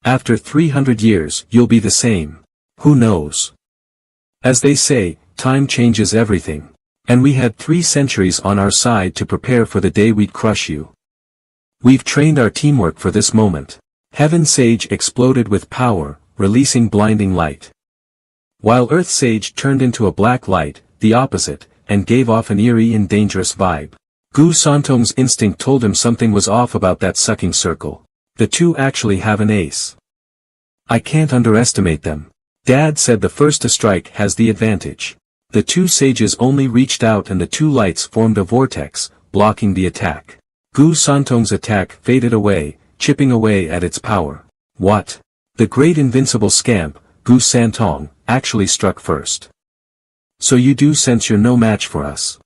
After 300 years, you'll be the same. Who knows? As they say, time changes everything. And we had 3 centuries on our side to prepare for the day we'd crush you. We've trained our teamwork for this moment. Heaven Sage exploded with power, releasing blinding light. While Earth Sage turned into a black light, the opposite, and gave off an eerie and dangerous vibe. Gu Santong's instinct told him something was off about that sucking circle. The two actually have an ace. I can't underestimate them. Dad said the first to strike has the advantage. The 2 sages only reached out and the 2 lights formed a vortex, blocking the attack. Gu Santong's attack faded away, chipping away at its power. What? The great invincible scamp, Gu Santong, actually struck first. So you do sense you're no match for us.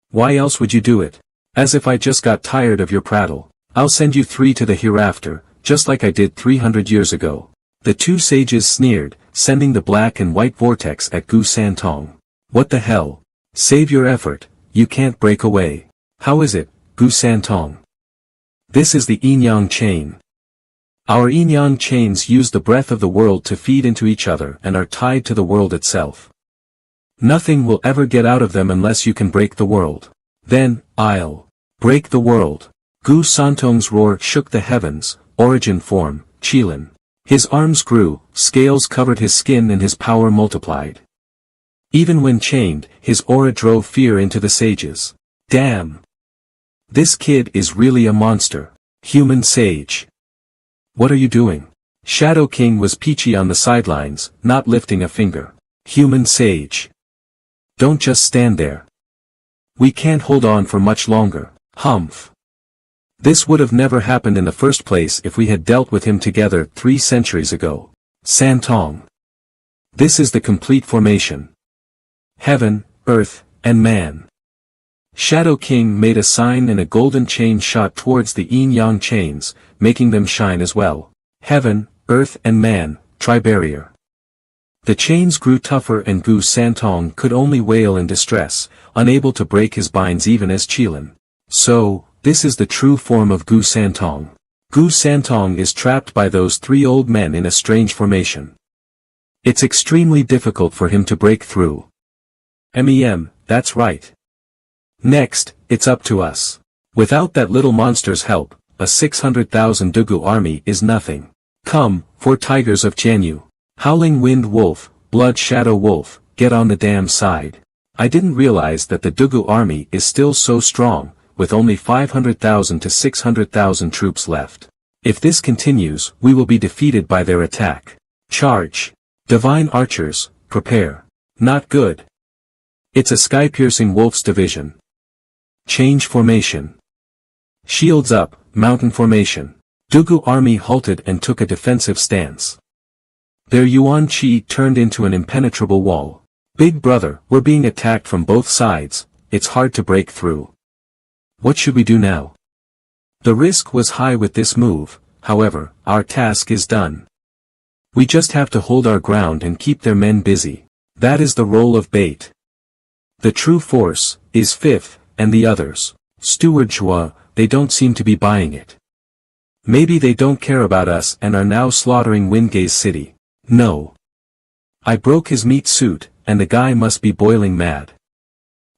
Why else would you do it? As if I just got tired of your prattle. I'll send you 3 to the hereafter, just like I did 300 years ago. The 2 sages sneered, sending the black and white vortex at Gu Santong. What the hell? Save your effort, you can't break away. How is it, Gu Santong? This is the yin-yang chain. Our yin-yang chains use the breath of the world to feed into each other and are tied to the world itself. Nothing will ever get out of them unless you can break the world. Then, I'll break the world. Gu Santong's roar shook the heavens, origin form, Qilin. His arms grew, scales covered his skin and his power multiplied. Even when chained, his aura drove fear into the sages. Damn! This kid is really a monster. Human sage. What are you doing? Shadow King was peachy on the sidelines, not lifting a finger. Human sage. Don't just stand there. We can't hold on for much longer. Humph. This would have never happened in the first place if we had dealt with him together 3 centuries ago. Santong. This is the complete formation. Heaven, earth, and man. Shadow King made a sign and a golden chain shot towards the yin-yang chains, making them shine as well. Heaven, earth and man, tri-barrier. The chains grew tougher and Gu Santong could only wail in distress, unable to break his binds even as Qilin. So, this is the true form of Gu Santong. Gu Santong is trapped by those 3 old men in a strange formation. It's extremely difficult for him to break through. That's right. Next, it's up to us. Without that little monster's help, a 600,000 Dugu army is nothing. Come, 4 tigers of Jianyu. Howling Wind Wolf, Blood Shadow Wolf, get on the damn side. I didn't realize that the Dugu army is still so strong, with only 500,000 to 600,000 troops left. If this continues, we will be defeated by their attack. Charge. Divine archers, prepare. Not good. It's a sky-piercing wolf's division. Change formation. Shields up, mountain formation. Dugu army halted and took a defensive stance. Their Yuan Qi turned into an impenetrable wall. Big brother, we're being attacked from both sides, it's hard to break through. What should we do now? The risk was high with this move, however, our task is done. We just have to hold our ground and keep their men busy. That is the role of bait. The true force is Fifth, and the others. Steward Chua, they don't seem to be buying it. Maybe they don't care about us and are now slaughtering Wingaze City. No. I broke his meat suit, and the guy must be boiling mad.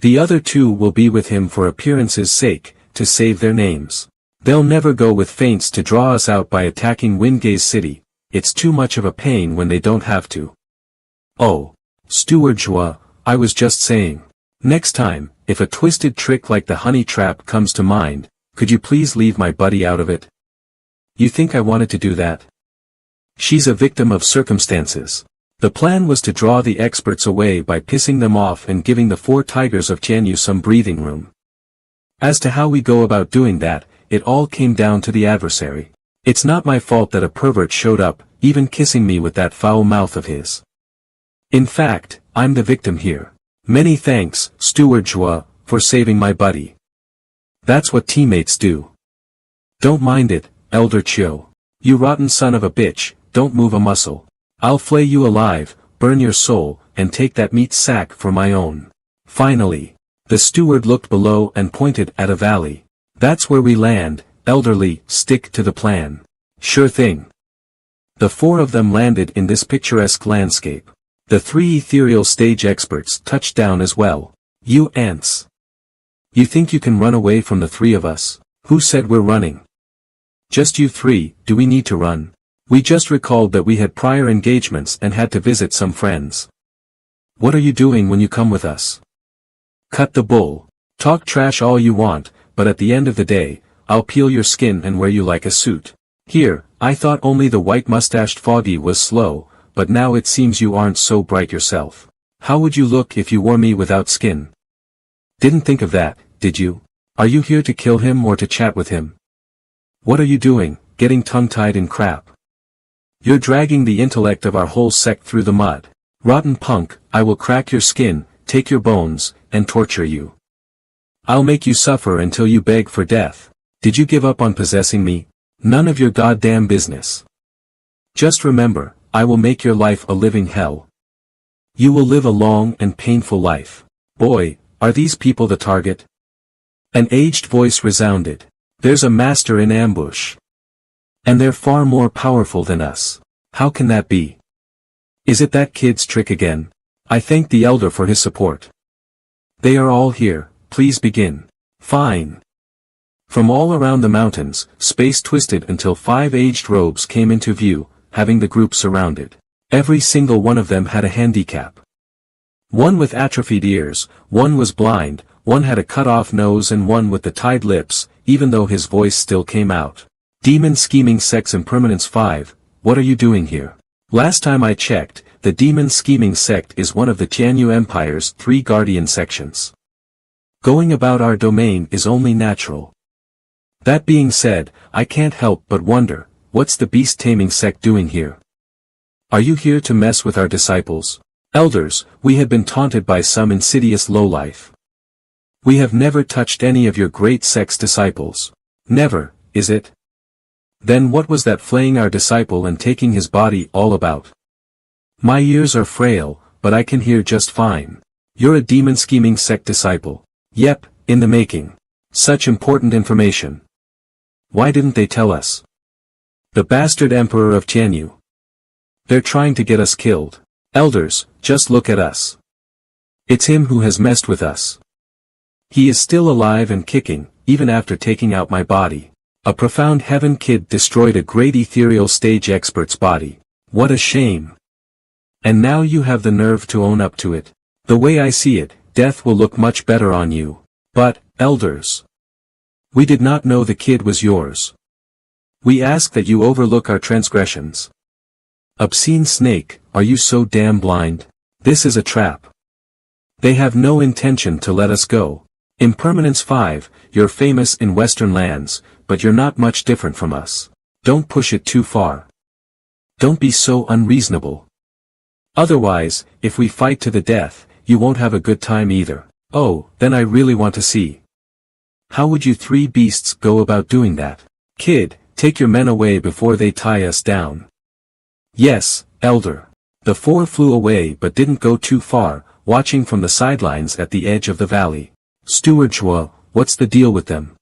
The other 2 will be with him for appearance's sake, to save their names. They'll never go with feints to draw us out by attacking Wingaze City. It's too much of a pain when they don't have to. Oh. Steward Chua, I was just saying. Next time, if a twisted trick like the honey trap comes to mind, could you please leave my buddy out of it? You think I wanted to do that? She's a victim of circumstances. The plan was to draw the experts away by pissing them off and giving the 4 tigers of Jianyu some breathing room. As to how we go about doing that, it all came down to the adversary. It's not my fault that a pervert showed up, even kissing me with that foul mouth of his. In fact, I'm the victim here. Many thanks, Steward Chua, for saving my buddy. That's what teammates do. Don't mind it, Elder Chiu. You rotten son of a bitch, don't move a muscle. I'll flay you alive, burn your soul, and take that meat sack for my own. Finally. The steward looked below and pointed at a valley. That's where we land, elderly, stick to the plan. Sure thing. The four of them landed in this picturesque landscape. The three ethereal stage experts touched down as well. You ants. You think you can run away from the three of us? Who said we're running? Just you three. Do we need to run? We just recalled that we had prior engagements and had to visit some friends. What are you doing when you come with us? Cut the bull. Talk trash all you want, but at the end of the day, I'll peel your skin and wear you like a suit. Here, I thought only the white-mustached Foggy was slow, but now it seems you aren't so bright yourself. How would you look if you wore me without skin? Didn't think of that, did you? Are you here to kill him or to chat with him? What are you doing, getting tongue-tied in crap? You're dragging the intellect of our whole sect through the mud. Rotten punk, I will crack your skin, take your bones, and torture you. I'll make you suffer until you beg for death. Did you give up on possessing me? None of your goddamn business. Just remember, I will make your life a living hell. You will live a long and painful life. Boy, are these people the target? An aged voice resounded. There's a master in ambush. And they're far more powerful than us. How can that be? Is it that kid's trick again? I thank the elder for his support. They are all here, please begin. Fine. From all around the mountains, space twisted until 5 aged robes came into view, having the group surrounded. Every single one of them had a handicap. One with atrophied ears, one was blind, one had a cut-off nose and one with the tied lips, even though his voice still came out. Demon Scheming Sex Impermanence 5, what are you doing here? Last time I checked, the Demon Scheming Sect is one of the Tianyu Empire's 3 guardian sections. Going about our domain is only natural. That being said, I can't help but wonder, what's the beast taming sect doing here? Are you here to mess with our disciples? Elders, we have been taunted by some insidious lowlife. We have never touched any of your great sect's disciples. Never, is it? Then what was that flaying our disciple and taking his body all about? My ears are frail, but I can hear just fine. You're a demon scheming sect disciple. Yep, in the making. Such important information. Why didn't they tell us? The bastard emperor of Tianyu. They're trying to get us killed. Elders, just look at us. It's him who has messed with us. He is still alive and kicking, even after taking out my body. A profound heaven kid destroyed a great ethereal stage expert's body. What a shame. And now you have the nerve to own up to it. The way I see it, death will look much better on you. But, elders. We did not know the kid was yours. We ask that you overlook our transgressions. Obscene snake, are you so damn blind? This is a trap. They have no intention to let us go. Impermanence 5, you're famous in Western lands, but you're not much different from us. Don't push it too far. Don't be so unreasonable. Otherwise, if we fight to the death, you won't have a good time either. Oh, then I really want to see. How would you 3 beasts go about doing that? Kid, take your men away before they tie us down. Yes, elder. The 4 flew away but didn't go too far, watching from the sidelines at the edge of the valley. Steward Chua, what's the deal with them?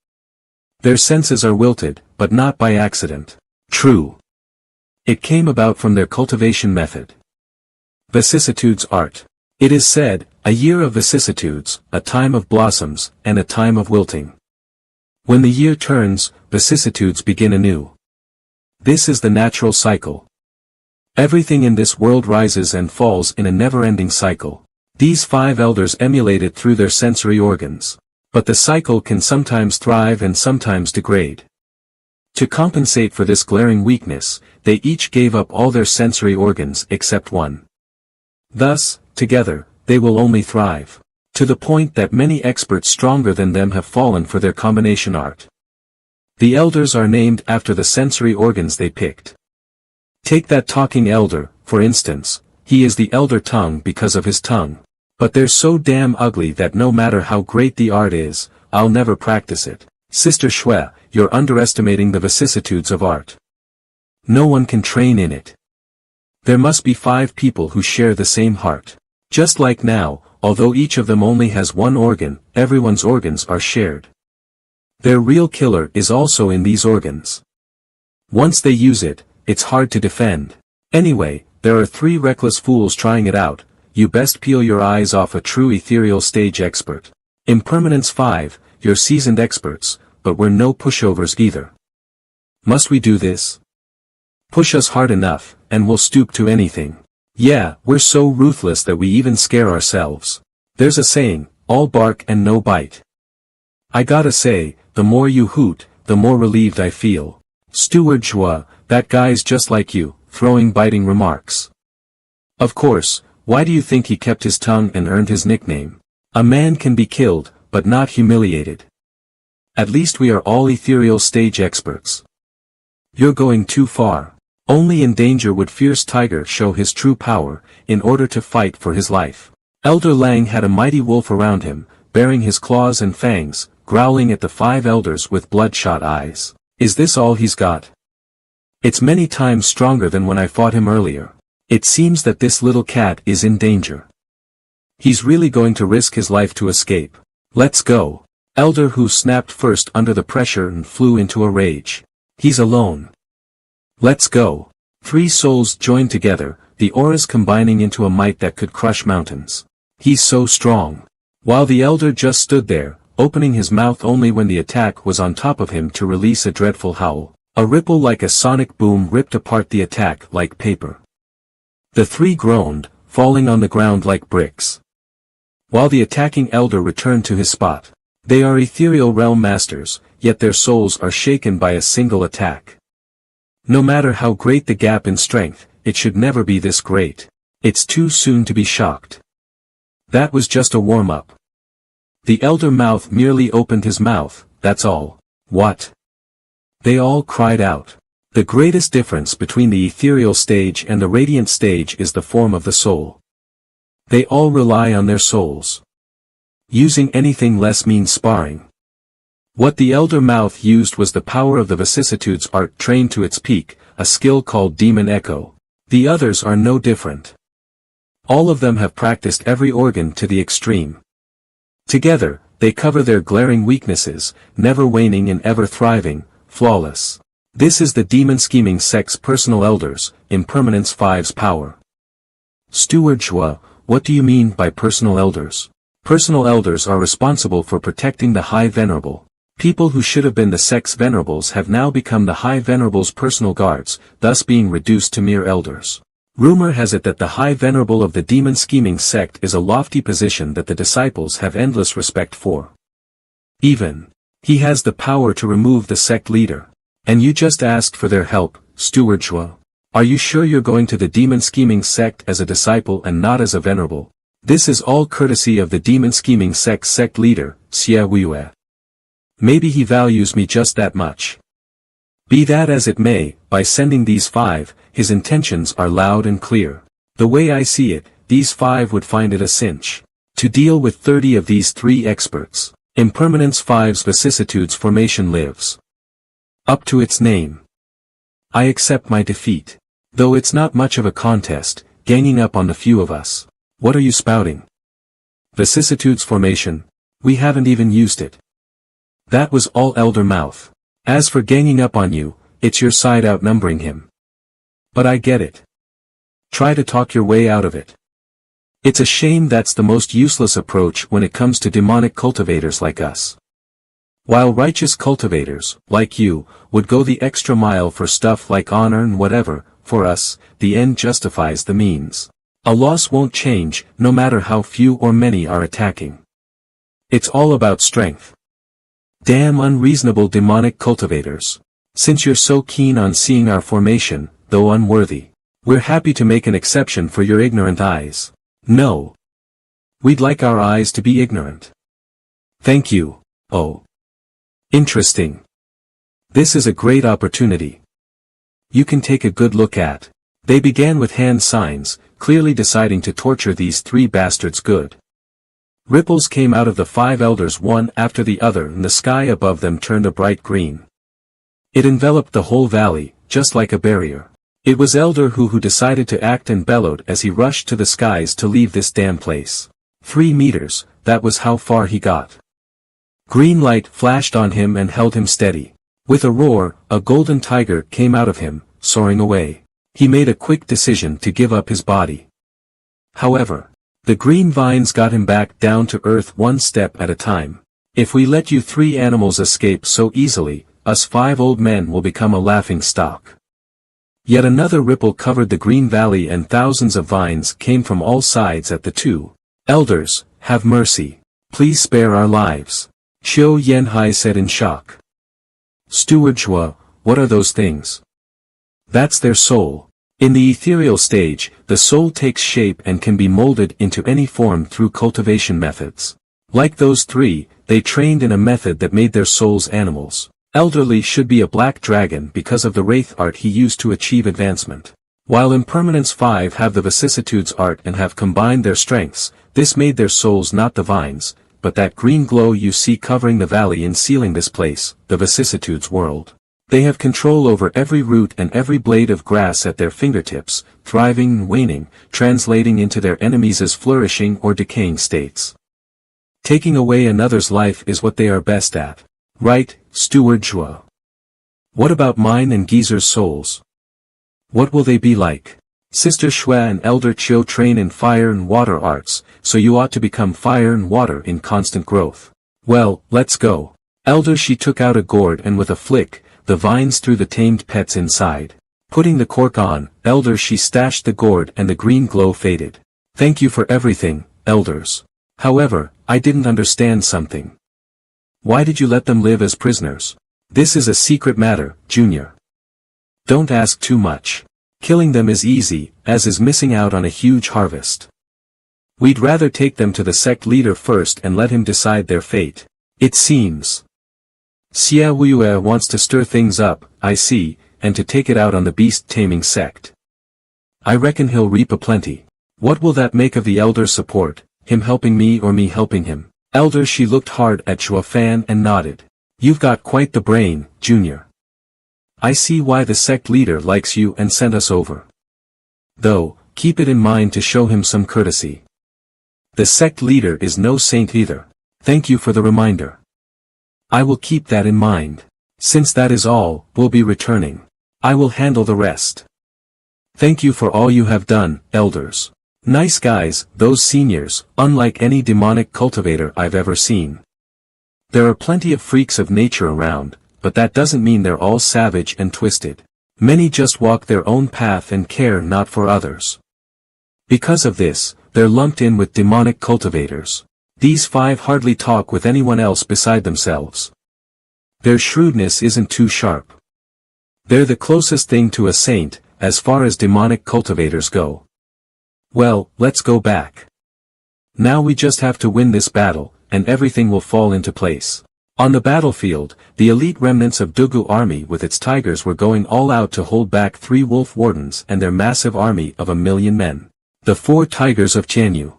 Their senses are wilted, but not by accident. True. It came about from their cultivation method. Vicissitudes art. It is said, a year of vicissitudes, a time of blossoms, and a time of wilting. When the year turns, vicissitudes begin anew. This is the natural cycle. Everything in this world rises and falls in a never-ending cycle. These 5 elders emulate it through their sensory organs. But the cycle can sometimes thrive and sometimes degrade. To compensate for this glaring weakness, they each gave up all their sensory organs except one. Thus, together, they will only thrive. To the point that many experts stronger than them have fallen for their combination art. The elders are named after the sensory organs they picked. Take that talking elder, for instance, he is the elder tongue because of his tongue. But they're so damn ugly that no matter how great the art is, I'll never practice it. Sister Shui, you're underestimating the vicissitudes of art. No one can train in it. There must be 5 people who share the same heart. Just like now, although each of them only has one organ, everyone's organs are shared. Their real killer is also in these organs. Once they use it, it's hard to defend. Anyway, there are 3 reckless fools trying it out, you best peel your eyes off a true ethereal stage expert. Impermanence 5, you're seasoned experts, but we're no pushovers either. Must we do this? Push us hard enough, and we'll stoop to anything. Yeah, we're so ruthless that we even scare ourselves. There's a saying, all bark and no bite. I gotta say, the more you hoot, the more relieved I feel. Steward Joie, that guy's just like you, throwing biting remarks. Of course, why do you think he kept his tongue and earned his nickname? A man can be killed, but not humiliated. At least we are all ethereal stage experts. You're going too far. Only in danger would fierce tiger show his true power, in order to fight for his life. Elder Lang had a mighty wolf around him, bearing his claws and fangs, growling at the 5 elders with bloodshot eyes. Is this all he's got? It's many times stronger than when I fought him earlier. It seems that this little cat is in danger. He's really going to risk his life to escape. Let's go. Elder Hu snapped first under the pressure and flew into a rage. He's alone. Let's go. 3 souls joined together, the auras combining into a might that could crush mountains. He's so strong. While the elder just stood there, opening his mouth only when the attack was on top of him to release a dreadful howl, a ripple like a sonic boom ripped apart the attack like paper. The 3 groaned, falling on the ground like bricks. While the attacking elder returned to his spot. They are ethereal realm masters, yet their souls are shaken by a single attack. No matter how great the gap in strength, it should never be this great. It's too soon to be shocked. That was just a warm-up. The elder mouth merely opened his mouth, that's all. What? They all cried out. The greatest difference between the ethereal stage and the radiant stage is the form of the soul. They all rely on their souls. Using anything less means sparring. What the elder mouth used was the power of the vicissitudes art trained to its peak, a skill called demon echo. The others are no different. All of them have practiced every organ to the extreme. Together, they cover their glaring weaknesses, never waning and ever thriving, flawless. This is the demon scheming sect's personal elders, Impermanence 5's power. Steward Joie, what do you mean by personal elders? Personal elders are responsible for protecting the High Venerable. People who should have been the sect's venerables have now become the High Venerable's personal guards, thus being reduced to mere elders. Rumor has it that the High Venerable of the demon scheming sect is a lofty position that the disciples have endless respect for. Even, he has the power to remove the sect leader. And you just asked for their help, Steward Joie. Are you sure you're going to the demon scheming sect as a disciple and not as a venerable? This is all courtesy of the demon scheming sect's sect leader, Xie Wuyue. Maybe he values me just that much. Be that as it may, by sending these 5, his intentions are loud and clear. The way I see it, these 5 would find it a cinch to deal with 30 of these 3 experts. Impermanence 5's vicissitudes formation lives up to its name. I accept my defeat. Though it's not much of a contest, ganging up on the few of us. What are you spouting? Vicissitudes formation, we haven't even used it. That was all elder mouth. As for ganging up on you, it's your side outnumbering him. But I get it. Try to talk your way out of it. It's a shame that's the most useless approach when it comes to demonic cultivators like us. While righteous cultivators, like you, would go the extra mile for stuff like honor and whatever, for us, the end justifies the means. A loss won't change, no matter how few or many are attacking. It's all about strength. Damn unreasonable demonic cultivators. Since you're so keen on seeing our formation, though unworthy, we're happy to make an exception for your ignorant eyes. No. We'd like our eyes to be ignorant. Thank you. Oh. Interesting. This is a great opportunity. You can take a good look at. They began with hand signs, clearly deciding to torture these 3 bastards good. Ripples came out of the 5 elders one after the other and the sky above them turned a bright green. It enveloped the whole valley, just like a barrier. It was Elder who decided to act and bellowed as he rushed to the skies to leave this damn place. 3 meters, that was how far he got. Green light flashed on him and held him steady. With a roar, a golden tiger came out of him, soaring away. He made a quick decision to give up his body. However, the green vines got him back down to earth one step at a time. If we let you 3 animals escape so easily, us 5 old men will become a laughing stock. Yet another ripple covered the green valley and thousands of vines came from all sides at the 2 elders. Have mercy. Please spare our lives. Xiu Yanhai said in shock. Steward Zhuo, what are those things? That's their soul. In the ethereal stage, the soul takes shape and can be molded into any form through cultivation methods. Like those 3, they trained in a method that made their souls animals. Elderly should be a black dragon because of the wraith art he used to achieve advancement. While Impermanence 5 have the vicissitudes art and have combined their strengths, this made their souls not the vines, but that green glow you see covering the valley and sealing this place, the vicissitudes world. They have control over every root and every blade of grass at their fingertips, thriving and waning, translating into their enemies as flourishing or decaying states. Taking away another's life is what they are best at. Right, Steward Zhuo. What about mine and Geezer's souls? What will they be like? Sister Xue and Elder Qiu train in fire and water arts, so you ought to become fire and water in constant growth. Well, let's go. Elder Shi took out a gourd and with a flick, the vines threw the tamed pets inside. Putting the cork on, Elder Shi stashed the gourd and the green glow faded. Thank you for everything, elders. However, I didn't understand something. Why did you let them live as prisoners? This is a secret matter, Junior. Don't ask too much. Killing them is easy, as is missing out on a huge harvest. We'd rather take them to the sect leader first and let him decide their fate. It seems. Xia Wuyue wants to stir things up, I see, and to take it out on the beast-taming sect. I reckon he'll reap a plenty. What will that make of the elder's support, him helping me or me helping him? Elder She looked hard at Zhuofan and nodded. You've got quite the brain, Junior. I see why the sect leader likes you and sent us over. Though, keep it in mind to show him some courtesy. The sect leader is no saint either. Thank you for the reminder. I will keep that in mind. Since that is all, we'll be returning. I will handle the rest. Thank you for all you have done, elders. Nice guys, those seniors, unlike any demonic cultivator I've ever seen. There are plenty of freaks of nature around, but that doesn't mean they're all savage and twisted. Many just walk their own path and care not for others. Because of this, they're lumped in with demonic cultivators. These 5 hardly talk with anyone else beside themselves. Their shrewdness isn't too sharp. They're the closest thing to a saint, as far as demonic cultivators go. Well, let's go back. Now we just have to win this battle, and everything will fall into place. On the battlefield, the elite remnants of Dugu army with its tigers were going all out to hold back 3 wolf wardens and their massive army of 1,000,000 men. The 4 tigers of Qianyu.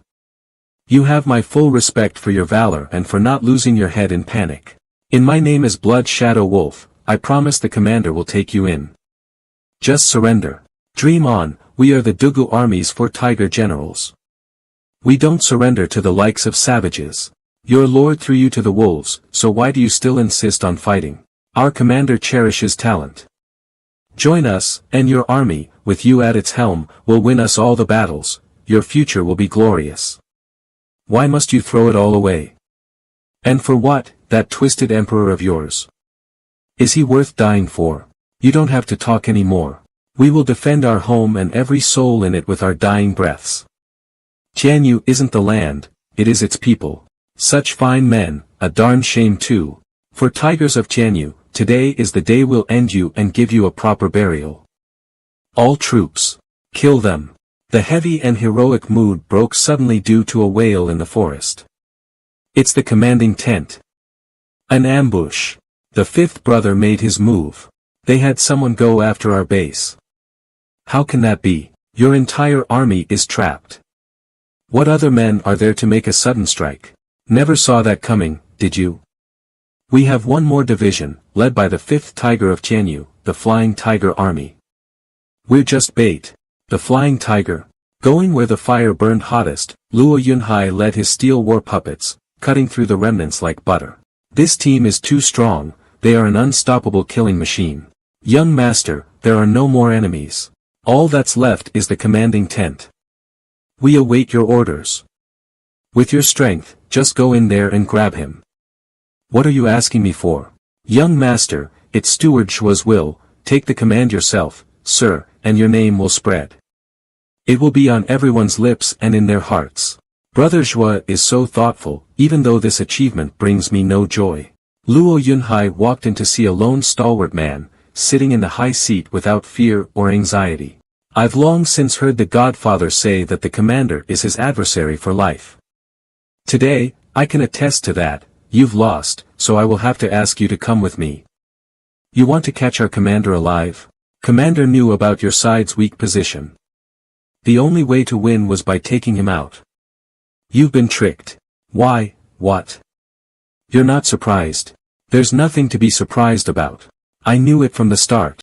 You have my full respect for your valor and for not losing your head in panic. In my name as Blood Shadow Wolf, I promise the commander will take you in. Just surrender. Dream on, we are the Dugu army's 4 tiger generals. We don't surrender to the likes of savages. Your lord threw you to the wolves, so why do you still insist on fighting? Our commander cherishes talent. Join us, and your army, with you at its helm, will win us all the battles. Your future will be glorious. Why must you throw it all away? And for what, that twisted emperor of yours? Is he worth dying for? You don't have to talk anymore. We will defend our home and every soul in it with our dying breaths. Qianyu isn't the land, it is its people. Such fine men, a darn shame too. For tigers of Qianyu, today is the day we'll end you and give you a proper burial. All troops. Kill them. The heavy and heroic mood broke suddenly due to a wail in the forest. It's the commanding tent. An ambush. The 5th brother made his move. They had someone go after our base. How can that be? Your entire army is trapped. What other men are there to make a sudden strike? Never saw that coming, did you? We have one more division, led by the 5th Tiger of Qianyu, the Flying Tiger Army. We're just bait. The Flying Tiger. Going where the fire burned hottest, Luo Yunhai led his steel war puppets, cutting through the remnants like butter. This team is too strong, they are an unstoppable killing machine. Young master, there are no more enemies. All that's left is the commanding tent. We await your orders. With your strength, just go in there and grab him. What are you asking me for? Young master, it's Steward Shua's will, take the command yourself, sir, and your name will spread. It will be on everyone's lips and in their hearts. Brother Shua is so thoughtful, even though this achievement brings me no joy. Luo Yunhai walked in to see a lone stalwart man, sitting in the high seat without fear or anxiety. I've long since heard the Godfather say that the commander is his adversary for life. Today, I can attest to that. You've lost, so I will have to ask you to come with me. You want to catch our commander alive? Commander knew about your side's weak position. The only way to win was by taking him out. You've been tricked. Why, what? You're not surprised. There's nothing to be surprised about. I knew it from the start.